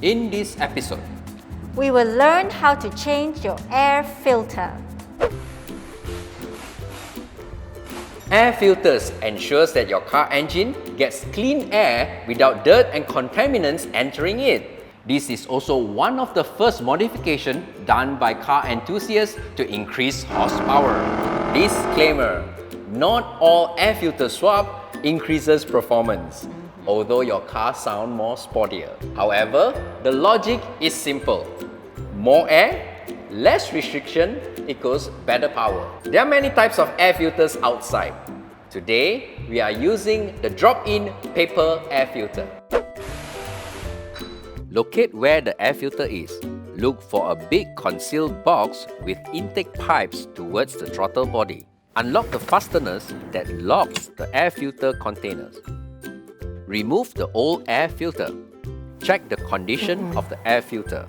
In this episode, we will learn how to change your air filter. air filters ensures that your car engine gets clean air without dirt and contaminants entering it. This is also one of the first modifications done by car enthusiasts to increase horsepower. Disclaimer: not all air filter swap increases performance, although your car sounds more sportier. However, the logic is simple. More air, less restriction equals better power. There are many types of air filters outside. Today, we are using the drop-in paper air filter. Locate where the air filter is. Look for a big concealed box with intake pipes towards the throttle body. Unlock the fasteners that locks the air filter containers. Remove the old air filter. Check the condition of the air filter.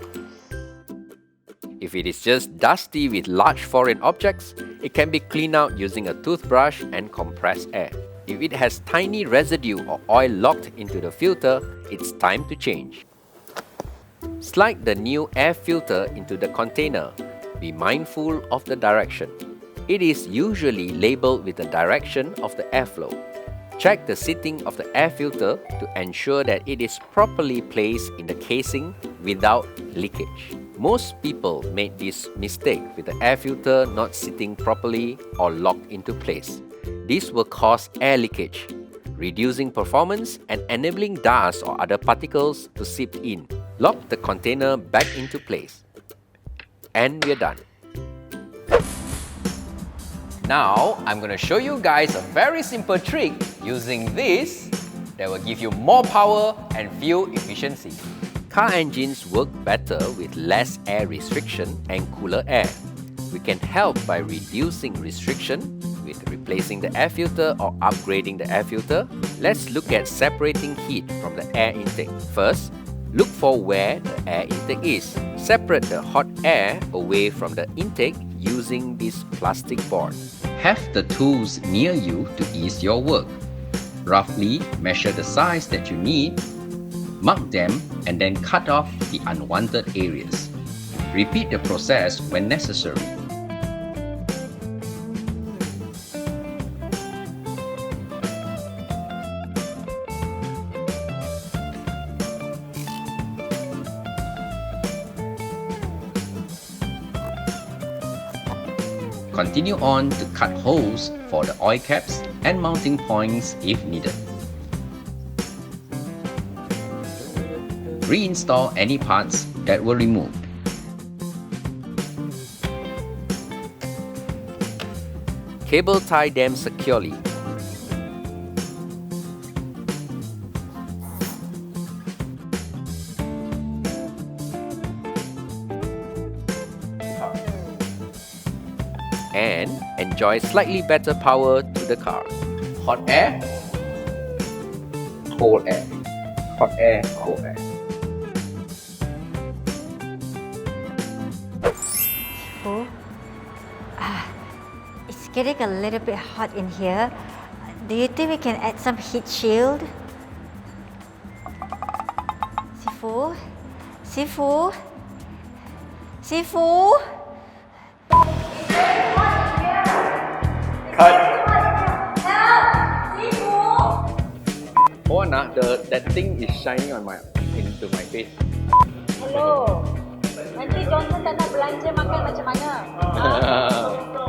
If it is just dusty with large foreign objects, it can be cleaned out using a toothbrush and compressed air. If it has tiny residue or oil locked into the filter, it's time to change. Slide the new air filter into the container. Be mindful of the direction. It is usually labeled with the direction of the airflow. Check the seating of the air filter to ensure that it is properly placed in the casing without leakage. Most people make this mistake with the air filter not sitting properly or locked into place. This will cause air leakage, reducing performance and enabling dust or other particles to seep in. Lock the container back into place. And we're done. Now, I'm going to show you guys a very simple trick using this that will give you more power and fuel efficiency. Car engines work better with less air restriction and cooler air. We can help by reducing restriction with replacing the air filter or upgrading the air filter. Let's look at separating heat from the air intake. First, look for where the air intake is. Separate the hot air away from the intake using this plastic board. Have the tools near you to ease your work. Roughly measure the size that you need, mark them, and then cut off the unwanted areas. Repeat the process when necessary. Continue on to cut holes for the oil caps and mounting points if needed. Reinstall any parts that were removed. Cable tie them securely. And enjoy slightly better power to the car. Hot air, cold air, hot air, cold air. Oh, it's getting a little bit hot in here. Do you think we can add some heat shield? Sifu? Sifu? Sifu? Oh, nak, that thing is shining into my face. Hello. Nanti Johnson tak nak belanja makan macam mana?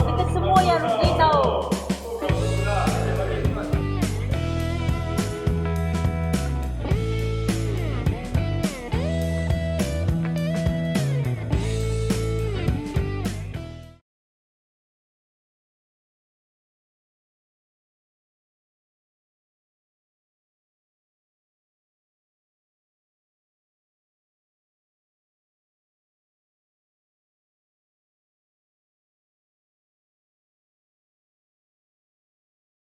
Kita semua yang rugi tahu.